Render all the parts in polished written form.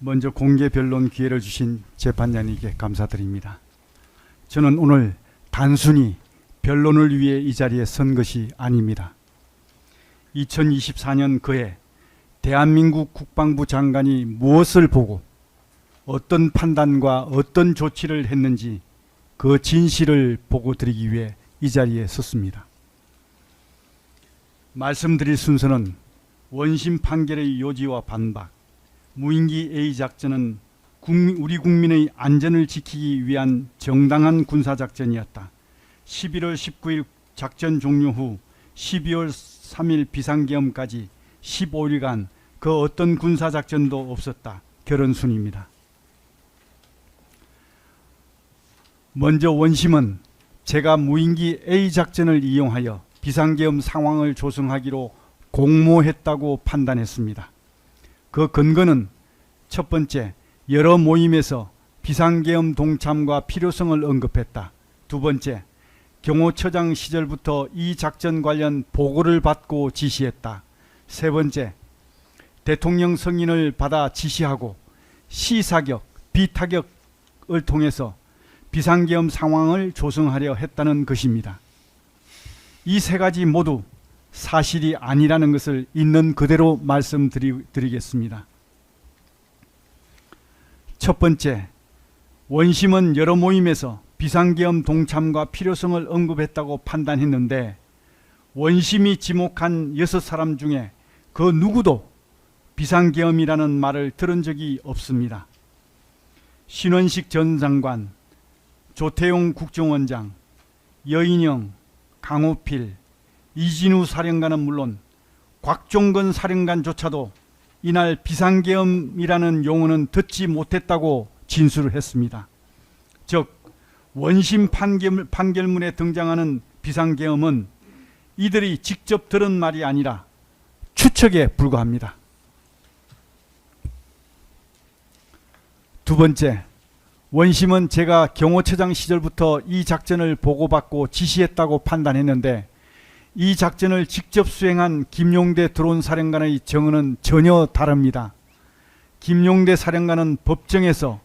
먼저 공개 변론 기회를 주신 재판장님께 감사드립니다. 저는 오늘 단순히 변론을 위해 이 자리에 선 것이 아닙니다. 2024년 그해 대한민국 국방부 장관이 무엇을 보고 어떤 판단과 어떤 조치를 했는지 그 진실을 보고 드리기 위해 이 자리에 섰습니다. 말씀드릴 순서는 원심 판결의 요지와 반박, 무인기 A작전은 우리 국민의 안전을 지키기 위한 정당한 군사작전이었다. 11월 19일 작전 종료 후 12월 3일 비상계엄까지 15일간 그 어떤 군사작전도 없었다. 결론순입니다. 먼저 원심은 제가 무인기 A작전을 이용하여 비상계엄 상황을 조성하기로 공모했다고 판단했습니다. 그 근거는 첫 번째, 여러 모임에서 비상계엄 동참과 필요성을 언급했다. 두 번째, 경호처장 시절부터 이 작전 관련 보고를 받고 지시했다. 세 번째, 대통령 승인을 받아 지시하고 시사격, 비타격을 통해서 비상계엄 상황을 조성하려 했다는 것입니다. 이 세 가지 모두 사실이 아니라는 것을 있는 그대로 말씀드리겠습니다. 첫 번째, 원심은 여러 모임에서 비상계엄 동참과 필요성을 언급했다고 판단했는데 원심이 지목한 6사람 중에 그 누구도 비상계엄이라는 말을 들은 적이 없습니다. 신원식 전 장관, 조태용 국정원장, 여인영, 강호필, 이진우 사령관은 물론 곽종건 사령관조차도 이날 비상계엄이라는 용어는 듣지 못했다고 진술을 했습니다. 즉 원심 판결문에 등장하는 비상계엄은 이들이 직접 들은 말이 아니라 추측에 불과합니다. 두 번째, 원심은 제가 경호처장 시절부터 이 작전을 보고받고 지시했다고 판단했는데 이 작전을 직접 수행한 김용대 드론 사령관의 정언은 전혀 다릅니다. 김용대 사령관은 법정에서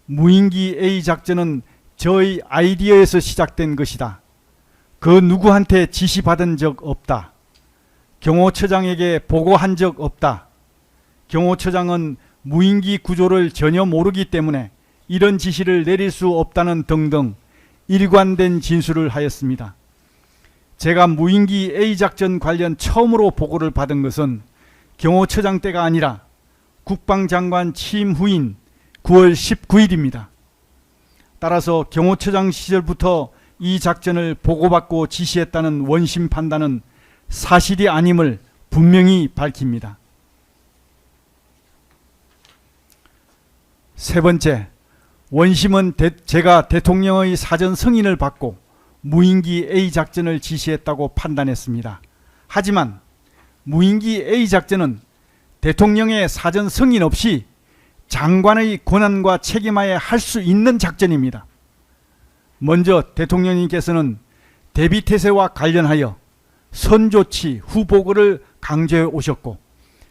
무인기 A 작전은 저의 아이디어에서 시작된 것이다. 그 누구한테 지시받은 적 없다. 경호처장에게 보고한 적 없다. 경호처장은 무인기 구조를 전혀 모르기 때문에 이런 지시를 내릴 수 없다는 등등 일관된 진술을 하였습니다. 제가 무인기 A작전 관련 처음으로 보고를 받은 것은 경호처장 때가 아니라 국방장관 취임 후인 9월 19일입니다. 따라서 경호처장 시절부터 이 작전을 보고받고 지시했다는 원심 판단은 사실이 아님을 분명히 밝힙니다. 세 번째, 원심은 제가 대통령의 사전 승인을 받고 무인기 A작전을 지시했다고 판단했습니다. 하지만 무인기 A작전은 대통령의 사전 승인 없이 장관의 권한과 책임하에 할 수 있는 작전입니다. 먼저 대통령님께서는 대비태세와 관련하여 선조치, 후보고를 강조해 오셨고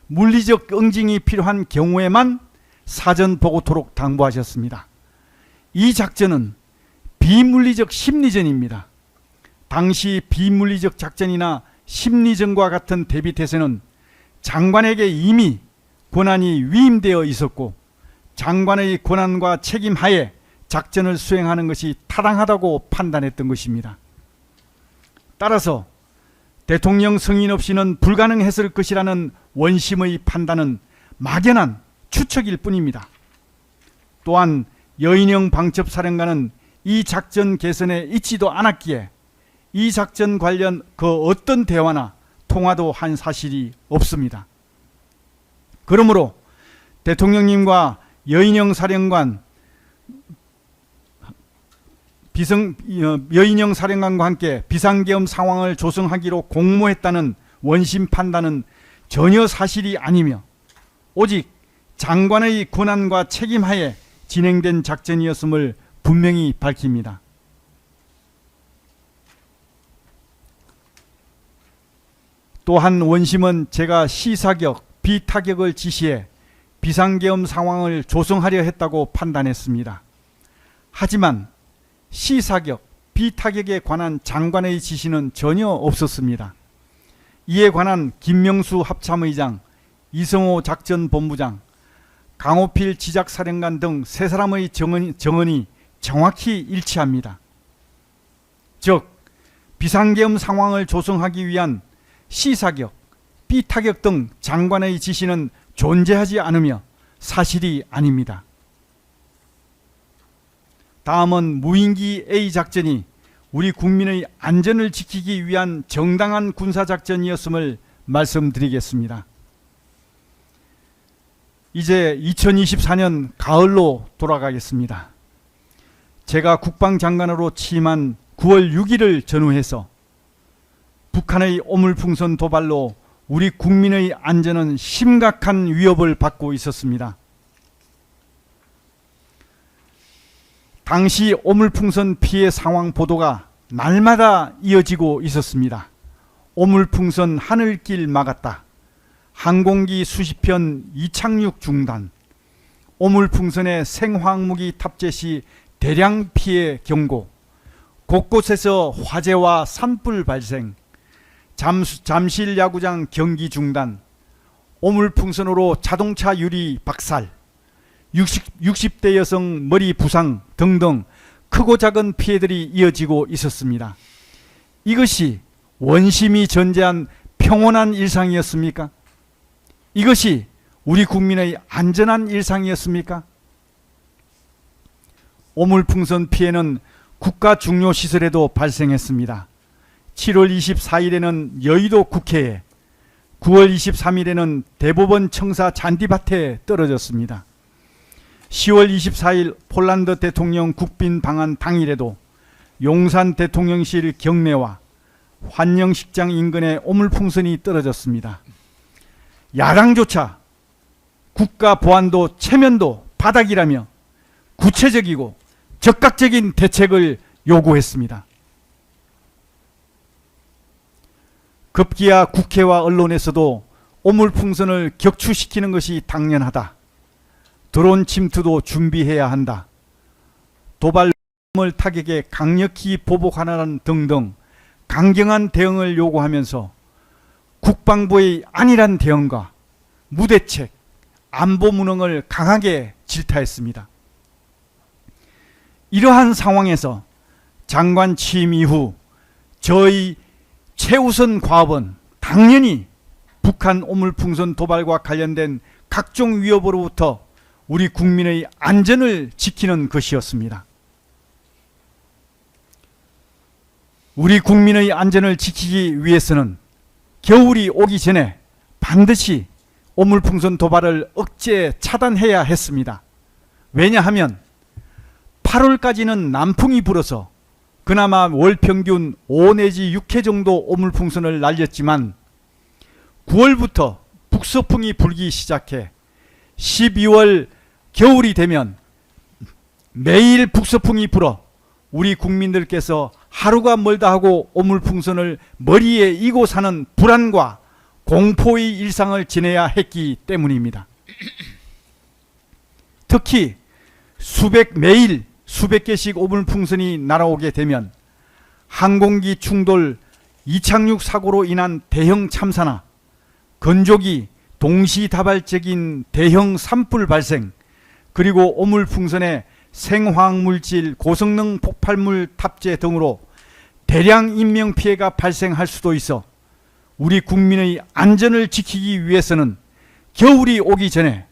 물리적 응징이 필요한 경우에만 사전 보고토록 당부하셨습니다. 이 작전은 비물리적 심리전입니다. 당시 비물리적 작전이나 심리전과 같은 대비태세는 장관에게 이미 권한이 위임되어 있었고 장관의 권한과 책임 하에 작전을 수행하는 것이 타당하다고 판단했던 것입니다. 따라서 대통령 승인 없이는 불가능했을 것이라는 원심의 판단은 막연한 추측일 뿐입니다. 또한 여인영 방첩사령관은 이 작전 개선에 있지도 않았기에 이 작전 관련 그 어떤 대화나 통화도 한 사실이 없습니다. 그러므로 대통령님과 여인영 사령관, 여인영 사령관과 함께 비상계엄 상황을 조성하기로 공모했다는 원심 판단은 전혀 사실이 아니며 오직 장관의 권한과 책임하에 진행된 작전이었음을 분명히 밝힙니다. 또한 원심은 제가 시사격, 비타격을 지시해 비상계엄 상황을 조성하려 했다고 판단했습니다. 하지만 시사격, 비타격에 관한 장관의 지시는 전혀 없었습니다. 이에 관한 김명수 합참의장, 이성호 작전본부장, 강호필 지작사령관 등 세 사람의 정언이 정확히 일치합니다. 즉 비상계엄 상황을 조성하기 위한 시사격, 비타격 등 장관의 지시는 존재하지 않으며 사실이 아닙니다. 다음은 무인기 A 작전이 우리 국민의 안전을 지키기 위한 정당한 군사작전이었음을 말씀드리겠습니다. 이제 2024년 가을로 돌아가겠습니다. 제가 국방장관으로 취임한 9월 6일을 전후해서 북한의 오물풍선 도발로 우리 국민의 안전은 심각한 위협을 받고 있었습니다. 당시 오물풍선 피해 상황 보도가 날마다 이어지고 있었습니다. 오물풍선 하늘길 막았다. 항공기 수십 편 이착륙 중단. 오물풍선의 생화학무기 탑재 시 대량 피해 경고. 곳곳에서 화재와 산불 발생. 잠실 야구장 경기 중단. 오물풍선으로 자동차 유리 박살. 60대 여성 머리 부상 등등 크고 작은 피해들이 이어지고 있었습니다. 이것이 원심이 전제한 평온한 일상이었습니까? 이것이 우리 국민의 안전한 일상이었습니까? 오물풍선 피해는 국가 중요 시설에도 발생했습니다. 7월 24일에는 여의도 국회에, 9월 23일에는 대법원 청사 잔디밭에 떨어졌습니다. 10월 24일 폴란드 대통령 국빈 방한 당일에도 용산 대통령실 경내와 환영식장 인근에 오물풍선이 떨어졌습니다. 야당조차 국가 보안도 체면도 바닥이라며 구체적이고 적극적인 대책을 요구했습니다. 급기야 국회와 언론에서도 오물풍선을 격추시키는 것이 당연하다. 드론 침투도 준비해야 한다. 도발 타격에 강력히 보복하라는 등등 강경한 대응을 요구하면서 국방부의 안일한 대응과 무대책, 안보 무능을 강하게 질타했습니다. 이러한 상황에서 장관 취임 이후 저희 최우선 과업은 당연히 북한 오물풍선 도발과 관련된 각종 위협으로부터 우리 국민의 안전을 지키는 것이었습니다. 우리 국민의 안전을 지키기 위해서는 겨울이 오기 전에 반드시 오물풍선 도발을 억제 차단해야 했습니다. 왜냐하면 8월까지는 남풍이 불어서 그나마 월 평균 5 내지 6회 정도 오물풍선을 날렸지만 9월부터 북서풍이 불기 시작해 12월 겨울이 되면 매일 북서풍이 불어 우리 국민들께서 하루가 멀다 하고 오물풍선을 머리에 이고 사는 불안과 공포의 일상을 지내야 했기 때문입니다. 특히 매일 수백 개씩 오물풍선이 날아오게 되면 항공기 충돌, 이착륙 사고로 인한 대형 참사나 건조기 동시다발적인 대형 산불 발생, 그리고 오물풍선의 생화학물질, 고성능 폭발물 탑재 등으로 대량 인명피해가 발생할 수도 있어 우리 국민의 안전을 지키기 위해서는 겨울이 오기 전에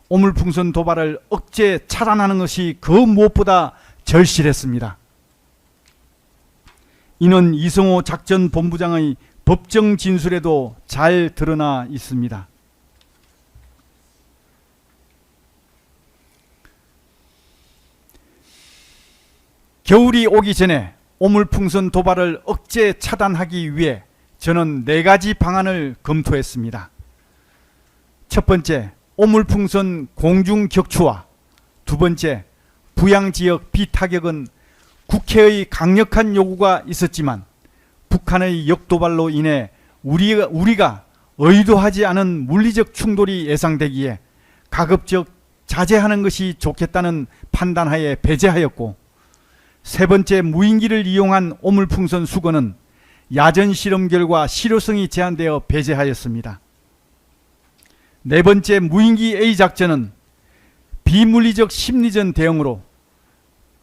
오물풍선 도발을 억제 차단하는 것이 그 무엇보다 절실했습니다. 이는 이성호 작전본부장의 법정 진술에도 잘 드러나 있습니다. 겨울이 오기 전에 오물풍선 도발을 억제 차단하기 위해 저는 4가지 방안을 검토했습니다. 첫 번째, 오물풍선 공중 격추와 두 번째, 부양지역 비타격은 국회의 강력한 요구가 있었지만 북한의 역도발로 인해 우리가 의도하지 않은 물리적 충돌이 예상되기에 가급적 자제하는 것이 좋겠다는 판단하에 배제하였고, 세 번째, 무인기를 이용한 오물풍선 수거는 야전 실험 결과 실효성이 제한되어 배제하였습니다. 네 번째, 무인기 A 작전은 비물리적 심리전 대응으로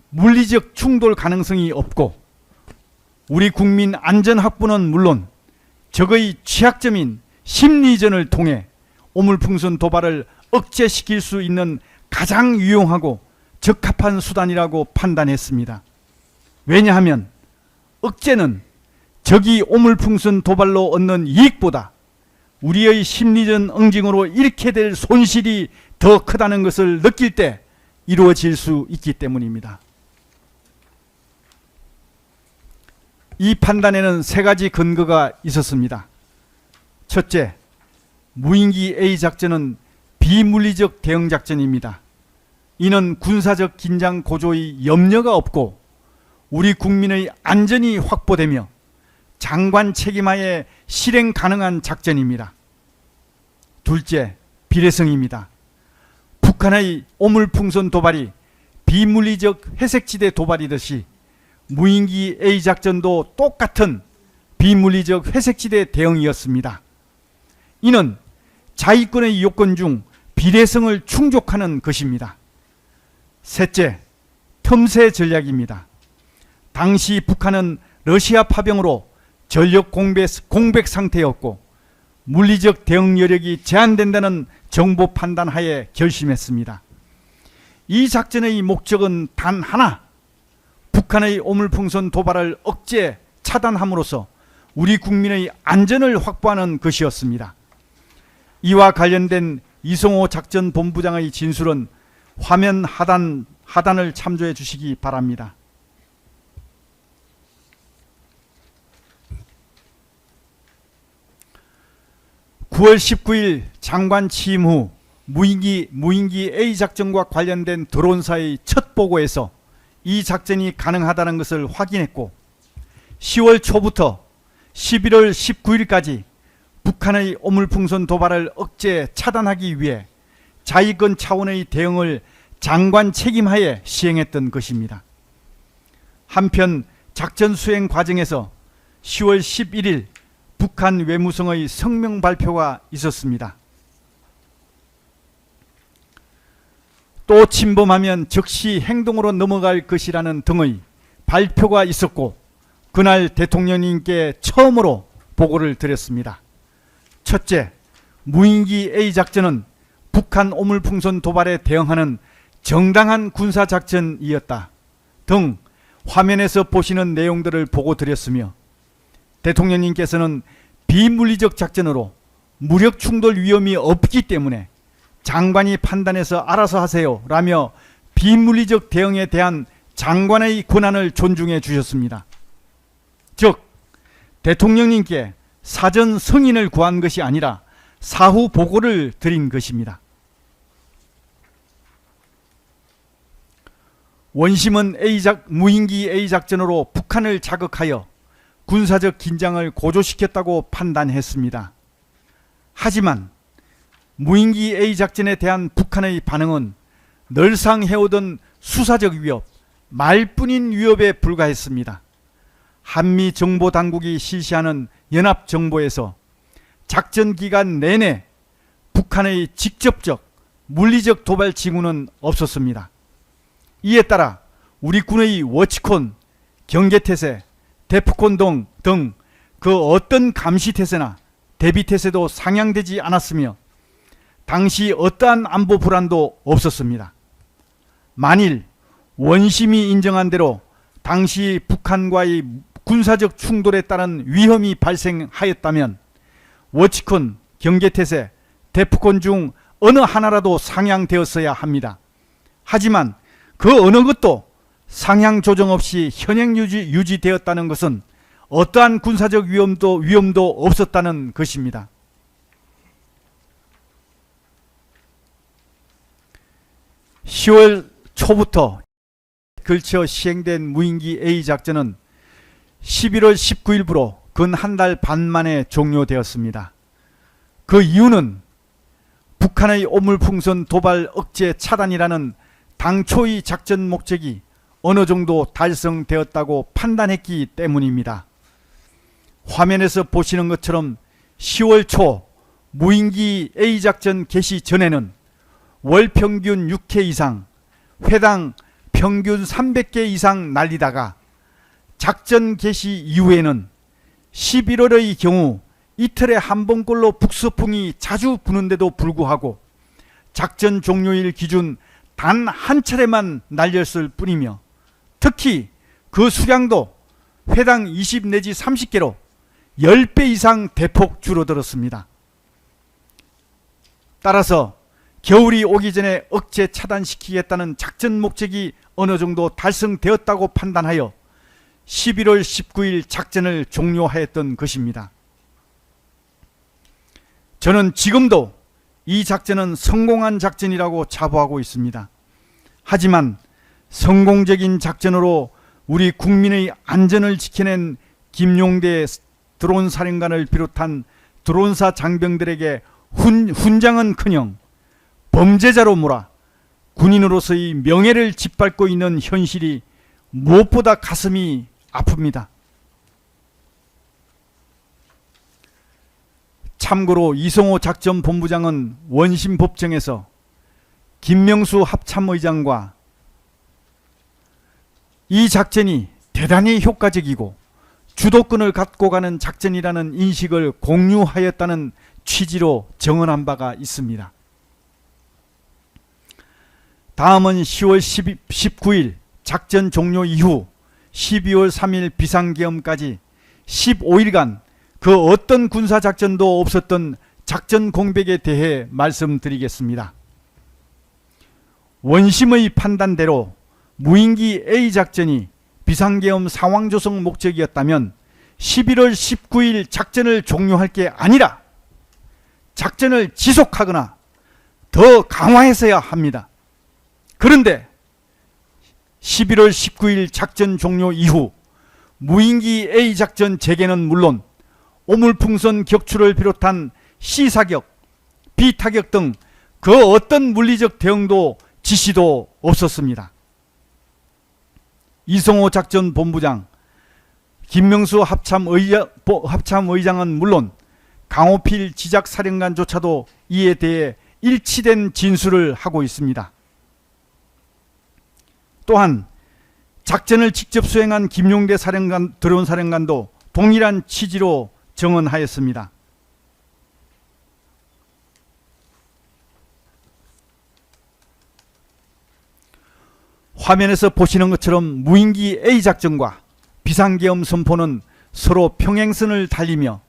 물리적 충돌 가능성이 없고, 우리 국민 안전 확보는 물론 적의 취약점인 심리전을 통해 오물풍선 도발을 억제시킬 수 있는 가장 유용하고 적합한 수단이라고 판단했습니다. 왜냐하면 억제는 적이 오물풍선 도발로 얻는 이익보다 우리의 심리전 응징으로 잃게 될 손실이 더 크다는 것을 느낄 때 이루어질 수 있기 때문입니다. 이 판단에는 세 가지 근거가 있었습니다. 첫째, 무인기 A 작전은 비물리적 대응 작전입니다. 이는 군사적 긴장 고조의 염려가 없고 우리 국민의 안전이 확보되며 장관 책임하에 실행 가능한 작전입니다. 둘째, 비례성입니다. 북한의 오물풍선 도발이 비물리적 회색지대 도발이듯이 무인기 A 작전도 똑같은 비물리적 회색지대 대응이었습니다. 이는 자위권의 요건 중 비례성을 충족하는 것입니다. 셋째, 틈새 전략입니다. 당시 북한은 러시아 파병으로 전력 공백 상태였고 물리적 대응 여력이 제한된다는 정보 판단하에 결심했습니다. 이 작전의 목적은 단 하나, 북한의 오물풍선 도발을 억제 차단함으로써 우리 국민의 안전을 확보하는 것이었습니다. 이와 관련된 이성호 작전본부장의 진술은 화면 하단을 참조해 주시기 바랍니다. (9월 19일) 장관 취임 후 무인기 A 작전과 관련된 드론사의 첫 보고에서 이 작전이 가능하다는 것을 확인했고, 10월 초부터 11월 19일까지 북한의 오물풍선 도발을 억제 차단하기 위해 자위권 차원의 대응을 장관 책임하에 시행했던 것입니다. 한편 작전 수행 과정에서 10월 11일 북한 외무성의 성명 발표가 있었습니다. 또 침범하면 즉시 행동으로 넘어갈 것이라는 등의 발표가 있었고, 그날 대통령님께 처음으로 보고를 드렸습니다. 첫째, 무인기 A 작전은 북한 오물풍선 도발에 대응하는 정당한 군사작전이었다 등 화면에서 보시는 내용들을 보고 드렸으며, 대통령님께서는 비물리적 작전으로 무력 충돌 위험이 없기 때문에 장관이 판단해서 알아서 하세요 라며 비물리적 대응에 대한 장관의 권한을 존중해 주셨습니다. 즉 대통령님께 사전 승인을 구한 것이 아니라 사후 보고를 드린 것입니다. 원심은 무인기 A 작전으로 북한을 자극하여 군사적 긴장을 고조시켰다고 판단했습니다. 하지만 무인기 A 작전에 대한 북한의 반응은 늘상 해오던 수사적 위협, 말뿐인 위협에 불과했습니다. 한미 정보 당국이 실시하는 연합정보에서 작전 기간 내내 북한의 직접적 물리적 도발 징후는 없었습니다. 이에 따라 우리 군의 워치콘, 경계태세, 데프콘 등 그 어떤 감시태세나 대비태세도 상향되지 않았으며 당시 어떠한 안보 불안도 없었습니다. 만일 원심이 인정한 대로 당시 북한과의 군사적 충돌에 따른 위험이 발생하였다면 워치콘, 경계태세, 데프콘 중 어느 하나라도 상향되었어야 합니다. 하지만 그 어느 것도 상향 조정 없이 현행 유지되었다는 것은 어떠한 군사적 위험도 없었다는 것입니다. 10월 초부터 걸쳐 시행된 무인기 A 작전은 11월 19일부로 근 한 달 반 만에 종료되었습니다. 그 이유는 북한의 오물풍선 도발 억제 차단이라는 당초의 작전 목적이 어느 정도 달성되었다고 판단했기 때문입니다. 화면에서 보시는 것처럼 10월 초 무인기 A작전 개시 전에는 월 평균 6회 이상, 회당 평균 300개 이상 날리다가 작전 개시 이후에는 11월의 경우 이틀에 한 번꼴로 북서풍이 자주 부는데도 불구하고 작전 종료일 기준 단 한 차례만 날렸을 뿐이며, 특히 그 수량도 회당 20 내지 30개로 10배 이상 대폭 줄어들었습니다. 따라서 겨울이 오기 전에 억제 차단시키겠다는 작전 목적이 어느 정도 달성되었다고 판단하여 11월 19일 작전을 종료하였던 것입니다. 저는 지금도 이 작전은 성공한 작전이라고 자부하고 있습니다. 하지만 성공적인 작전으로 우리 국민의 안전을 지켜낸 김용대 드론 사령관을 비롯한 드론사 장병들에게 훈장은커녕 범죄자로 몰아 군인으로서의 명예를 짓밟고 있는 현실이 무엇보다 가슴이 아픕니다. 참고로 이성호 작전본부장은 원심법정에서 김명수 합참의장과 이 작전이 대단히 효과적이고 주도권을 갖고 가는 작전이라는 인식을 공유하였다는 취지로 정언한 바가 있습니다. 다음은 10월 19일 작전 종료 이후 12월 3일 비상계엄까지 15일간 그 어떤 군사작전도 없었던 작전 공백에 대해 말씀드리겠습니다. 원심의 판단대로 무인기 A작전이 비상계엄 상황 조성 목적이었다면 11월 19일 작전을 종료할 게 아니라 작전을 지속하거나 더 강화했어야 합니다. 그런데 11월 19일 작전 종료 이후 무인기 A작전 재개는 물론 오물풍선 격추를 비롯한 C사격, B타격 등 그 어떤 물리적 대응도 지시도 없었습니다. 이성호 작전본부장, 김명수 합참의장은 물론 강호필 지작사령관조차도 이에 대해 일치된 진술을 하고 있습니다. 또한 작전을 직접 수행한 김용대 드론 사령관도 동일한 취지로 정언하였습니다. 화면에서 보시는 것처럼 무인기 A작전과 비상계엄 선포는 서로 평행선을 달리며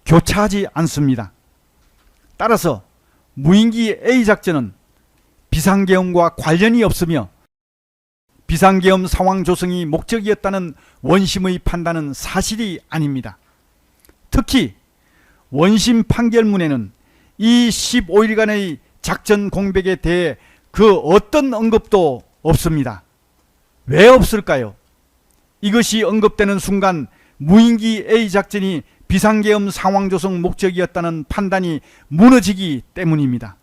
교차하지 않습니다. 따라서 무인기 A작전은 비상계엄과 관련이 없으며 비상계엄 상황 조성이 목적이었다는 원심의 판단은 사실이 아닙니다. 특히 원심 판결문에는 이 15일간의 작전 공백에 대해 그 어떤 언급도 없습니다. 왜 없을까요? 이것이 언급되는 순간 무인기 A작전이 비상계엄 상황 조성 목적이었다는 판단이 무너지기 때문입니다.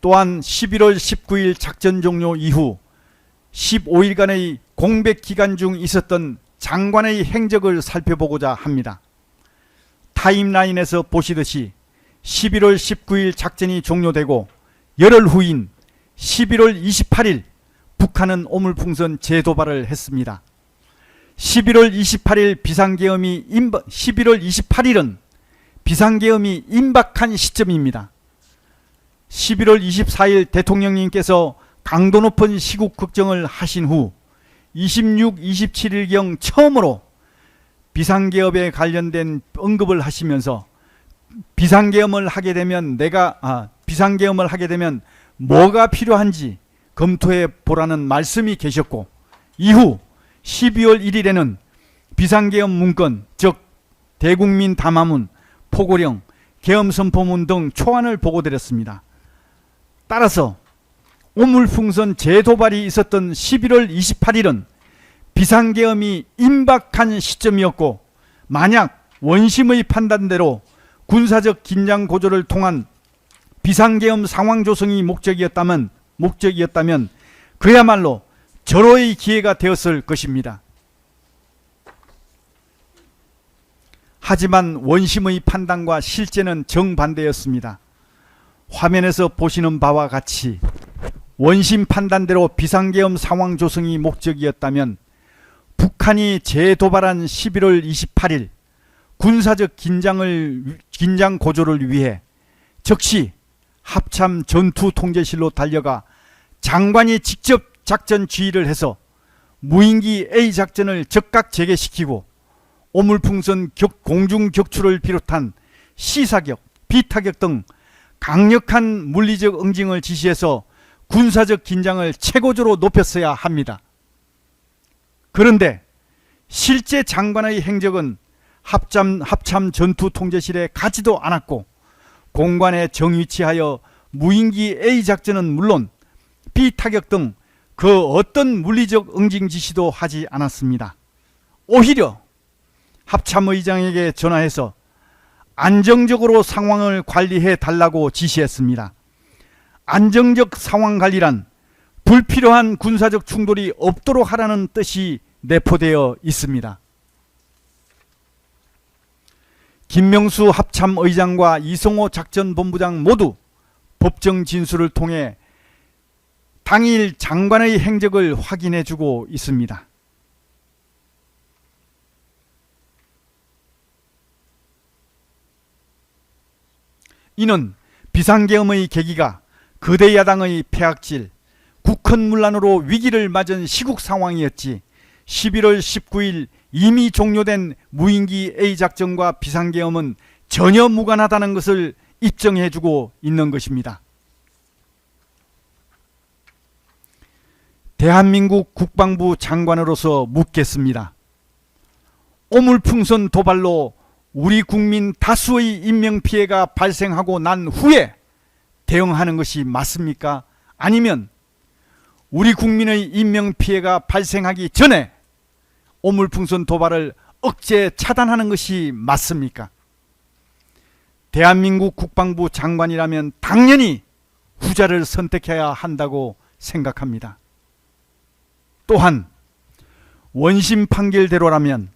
또한 11월 19일 작전 종료 이후 15일간의 공백 기간 중 있었던 장관의 행적을 살펴보고자 합니다. 타임라인에서 보시듯이 11월 19일 작전이 종료되고 열흘 후인 11월 28일 북한은 오물풍선 재도발을 했습니다. 11월 28일 11월 28일은 비상계엄이 임박한 시점입니다. 11월 24일 대통령님께서 강도 높은 시국 걱정을 하신 후 26, 27일경 처음으로 비상계엄에 관련된 언급을 하시면서 비상계엄을 하게 되면 뭐가 필요한지 검토해 보라는 말씀이 계셨고, 이후 12월 1일에는 비상계엄 문건, 즉 대국민 담화문, 포고령, 계엄선포문 등 초안을 보고드렸습니다. 따라서 오물풍선 재도발이 있었던 11월 28일은 비상계엄이 임박한 시점이었고, 만약 원심의 판단대로 군사적 긴장 고조를 통한 비상계엄 상황 조성이 목적이었다면 그야말로 절호의 기회가 되었을 것입니다. 하지만 원심의 판단과 실제는 정반대였습니다. 화면에서 보시는 바와 같이 원심 판단대로 비상계엄 상황 조성이 목적이었다면 북한이 재도발한 11월 28일 군사적 긴장 고조를 위해 즉시 합참 전투 통제실로 달려가 장관이 직접 작전 지휘를 해서 무인기 A 작전을 즉각 재개시키고 오물풍선 공중 격추를 비롯한 C사격, B타격 등 강력한 물리적 응징을 지시해서 군사적 긴장을 최고조로 높였어야 합니다. 그런데 실제 장관의 행적은 합참 전투 통제실에 가지도 않았고 공관에 정위치하여 무인기 A 작전은 물론 B 타격 등 그 어떤 물리적 응징 지시도 하지 않았습니다. 오히려 합참의장에게 전화해서 안정적으로 상황을 관리해 달라고 지시했습니다. 안정적 상황 관리란 불필요한 군사적 충돌이 없도록 하라는 뜻이 내포되어 있습니다. 김명수 합참의장과 이성호 작전본부장 모두 법정 진술을 통해 당일 장관의 행적을 확인해주고 있습니다. 이는 비상계엄의 계기가 거대 야당의 폐악질, 국헌문란으로 위기를 맞은 시국 상황이었지 11월 19일 이미 종료된 무인기 A 작전과 비상계엄은 전혀 무관하다는 것을 입증해주고 있는 것입니다. 대한민국 국방부 장관으로서 묻겠습니다. 오물풍선 도발로 우리 국민 다수의 인명피해가 발생하고 난 후에 대응하는 것이 맞습니까? 아니면 우리 국민의 인명피해가 발생하기 전에 오물풍선 도발을 억제 차단하는 것이 맞습니까? 대한민국 국방부 장관이라면 당연히 후자를 선택해야 한다고 생각합니다. 또한 원심 판결대로라면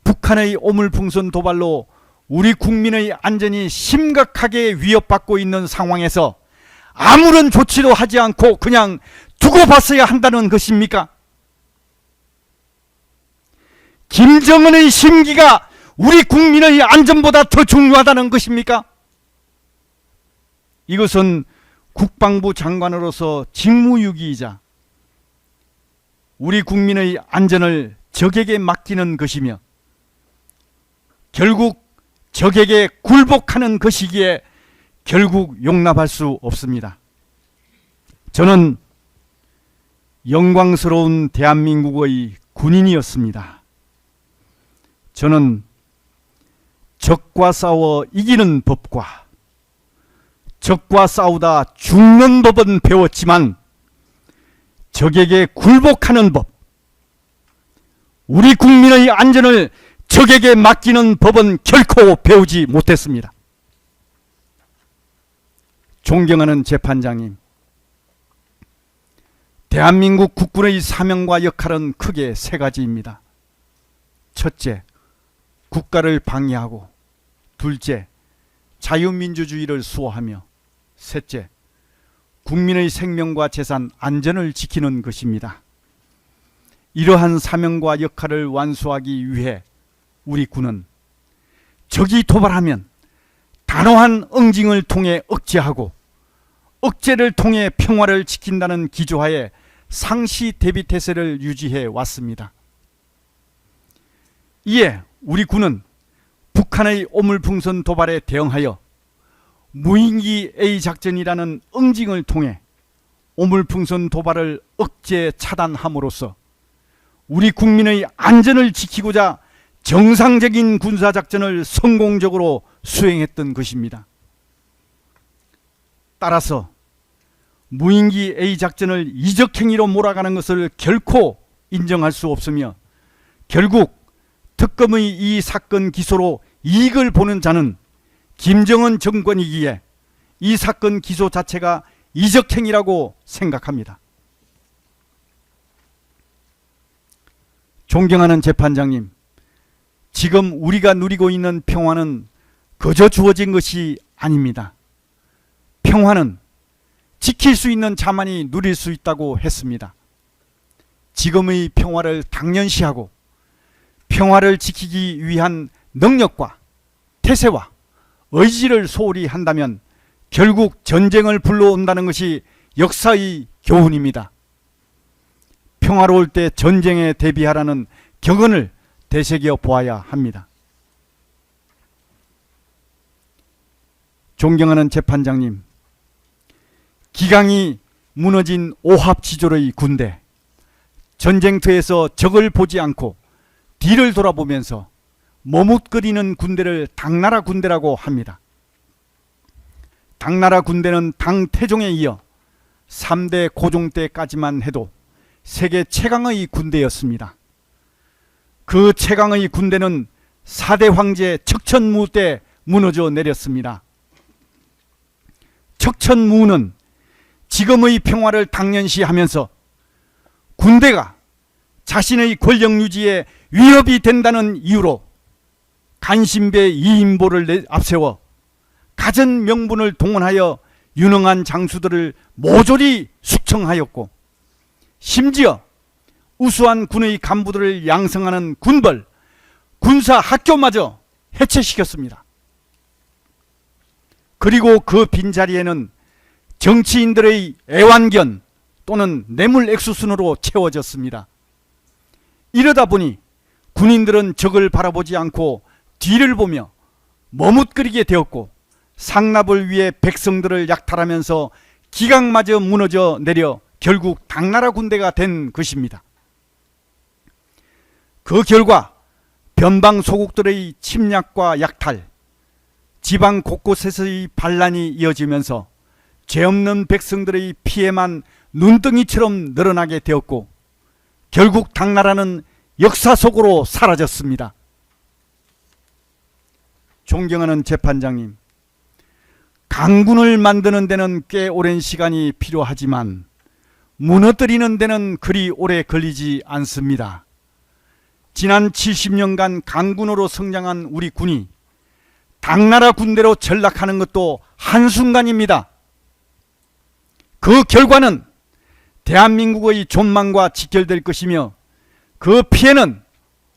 북한의 오물풍선 도발로 우리 국민의 안전이 심각하게 위협받고 있는 상황에서 아무런 조치도 하지 않고 그냥 두고 봤어야 한다는 것입니까? 김정은의 심기가 우리 국민의 안전보다 더 중요하다는 것입니까? 이것은 국방부 장관으로서 직무유기이자 우리 국민의 안전을 적에게 맡기는 것이며 결국 적에게 굴복하는 것이기에 결국 용납할 수 없습니다. 저는 영광스러운 대한민국의 군인이었습니다. 저는 적과 싸워 이기는 법과 적과 싸우다 죽는 법은 배웠지만 적에게 굴복하는 법, 우리 국민의 안전을 적에게 맡기는 법은 결코 배우지 못했습니다. 존경하는 재판장님, 대한민국 국군의 사명과 역할은 크게 세 가지입니다. 첫째, 국가를 방위하고, 둘째, 자유민주주의를 수호하며, 셋째, 국민의 생명과 재산 안전을 지키는 것입니다. 이러한 사명과 역할을 완수하기 위해 우리 군은 적이 도발하면 단호한 응징을 통해 억제하고 억제를 통해 평화를 지킨다는 기조하에 상시 대비 태세를 유지해 왔습니다. 이에 우리 군은 북한의 오물풍선 도발에 대응하여 무인기 A 작전이라는 응징을 통해 오물풍선 도발을 억제 차단함으로써 우리 국민의 안전을 지키고자 정상적인 군사작전을 성공적으로 수행했던 것입니다. 따라서 무인기 A 작전을 이적행위로 몰아가는 것을 결코 인정할 수 없으며 결국 특검의 이 사건 기소로 이익을 보는 자는 김정은 정권이기에 이 사건 기소 자체가 이적행위라고 생각합니다. 존경하는 재판장님, 지금 우리가 누리고 있는 평화는 그저 주어진 것이 아닙니다. 평화는 지킬 수 있는 자만이 누릴 수 있다고 했습니다. 지금의 평화를 당연시하고 평화를 지키기 위한 능력과 태세와 의지를 소홀히 한다면 결국 전쟁을 불러온다는 것이 역사의 교훈입니다. 평화로울 때 전쟁에 대비하라는 격언을 되새겨 보아야 합니다. 존경하는 재판장님, 기강이 무너진 오합지졸의 군대, 전쟁터에서 적을 보지 않고 뒤를 돌아보면서 머뭇거리는 군대를 당나라 군대라고 합니다. 당나라 군대는 당태종에 이어 3대 고종 때까지만 해도 세계 최강의 군대였습니다. 그 최강의 군대는 4대 황제 척천무 때 무너져 내렸습니다. 척천무는 지금의 평화를 당연시하면서 군대가 자신의 권력 유지에 위협이 된다는 이유로 간신배 이인보를 앞세워 갖은 명분을 동원하여 유능한 장수들을 모조리 숙청하였고, 심지어 우수한 군의 간부들을 양성하는 군벌, 군사학교마저 해체시켰습니다. 그리고 그 빈자리에는 정치인들의 애완견 또는 뇌물 액수순으로 채워졌습니다. 이러다 보니 군인들은 적을 바라보지 않고 뒤를 보며 머뭇거리게 되었고, 상납을 위해 백성들을 약탈하면서 기강마저 무너져 내려 결국 당나라 군대가 된 것입니다. 그 결과 변방 소국들의 침략과 약탈, 지방 곳곳에서의 반란이 이어지면서 죄 없는 백성들의 피해만 눈덩이처럼 늘어나게 되었고, 결국 당나라는 역사 속으로 사라졌습니다. 존경하는 재판장님, 강군을 만드는 데는 꽤 오랜 시간이 필요하지만 무너뜨리는 데는 그리 오래 걸리지 않습니다. 지난 70년간 강군으로 성장한 우리 군이 당나라 군대로 전락하는 것도 한순간입니다. 그 결과는 대한민국의 존망과 직결될 것이며 그 피해는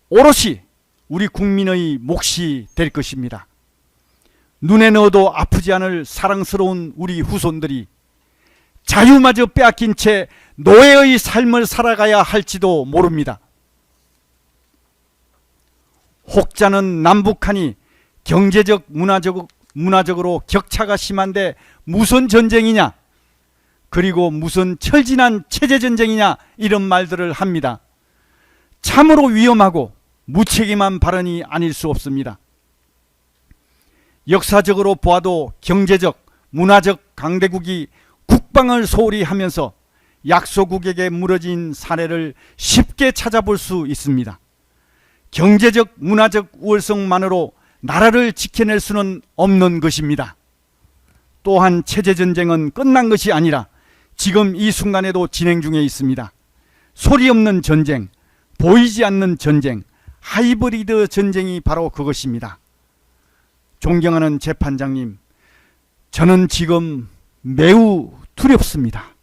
오롯이 우리 국민의 몫이 될 것입니다. 눈에 넣어도 아프지 않을 사랑스러운 우리 후손들이 자유마저 빼앗긴 채 노예의 삶을 살아가야 할지도 모릅니다. 혹자는 남북한이 경제적, 문화적으로 격차가 심한데 무슨 전쟁이냐, 그리고 무슨 철진한 체제전쟁이냐, 이런 말들을 합니다. 참으로 위험하고 무책임한 발언이 아닐 수 없습니다. 역사적으로 보아도 경제적, 문화적 강대국이 국방을 소홀히 하면서 약소국에게 무너진 사례를 쉽게 찾아볼 수 있습니다. 경제적, 문화적 우월성만으로 나라를 지켜낼 수는 없는 것입니다. 또한 체제전쟁은 끝난 것이 아니라 지금 이 순간에도 진행 중에 있습니다. 소리 없는 전쟁, 보이지 않는 전쟁, 하이브리드 전쟁이 바로 그것입니다. 존경하는 재판장님, 저는 지금 매우 두렵습니다.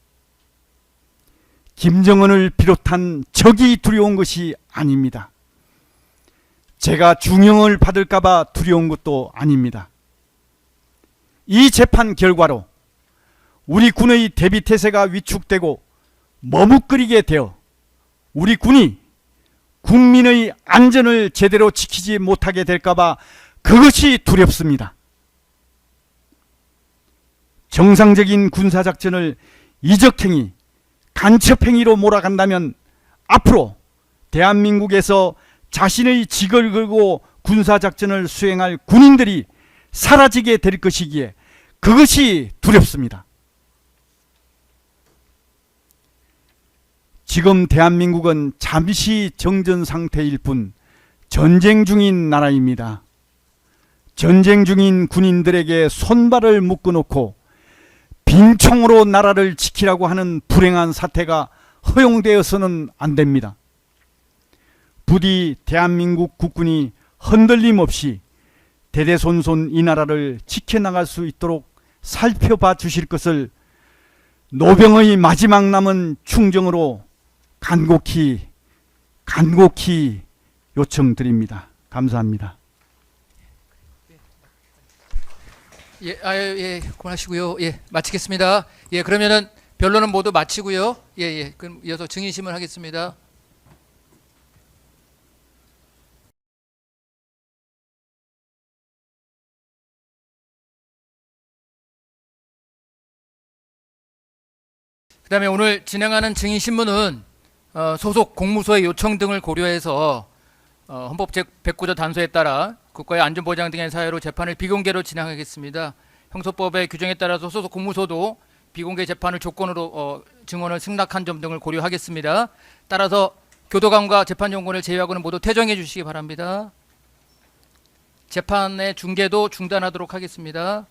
김정은을 비롯한 적이 두려운 것이 아닙니다. 제가 중형을 받을까봐 두려운 것도 아닙니다. 이 재판 결과로 우리 군의 대비태세가 위축되고 머뭇거리게 되어 우리 군이 국민의 안전을 제대로 지키지 못하게 될까봐 그것이 두렵습니다. 정상적인 군사작전을 이적행위, 간첩행위로 몰아간다면 앞으로 대한민국에서 자신의 직을 걸고 군사작전을 수행할 군인들이 사라지게 될 것이기에 그것이 두렵습니다. 지금 대한민국은 잠시 정전 상태일 뿐 전쟁 중인 나라입니다. 전쟁 중인 군인들에게 손발을 묶어놓고 빈총으로 나라를 지키라고 하는 불행한 사태가 허용되어서는 안 됩니다. 부디 대한민국 국군이 흔들림 없이 대대손손 이 나라를 지켜나갈 수 있도록 살펴봐 주실 것을 노병의 마지막 남은 충정으로 간곡히 요청드립니다. 감사합니다. 예, 예, 고맙시고요. 예, 마치겠습니다. 예, 그러면은 변론은 모두 마치고요. 예, 예, 그럼 이어서 증인심을 하겠습니다. 그다음에 오늘 진행하는 증인신문은 소속 공무소의 요청 등을 고려해서 헌법 제109조 단서에 따라 국가의 안전보장 등의 사유로 재판을 비공개로 진행하겠습니다. 형소법의 규정에 따라서 소속 공무소도 비공개 재판을 조건으로 증언을 승낙한 점 등을 고려하겠습니다. 따라서 교도관과 재판용건을 제외하고는 모두 퇴정해 주시기 바랍니다. 재판의 중계도 중단하도록 하겠습니다.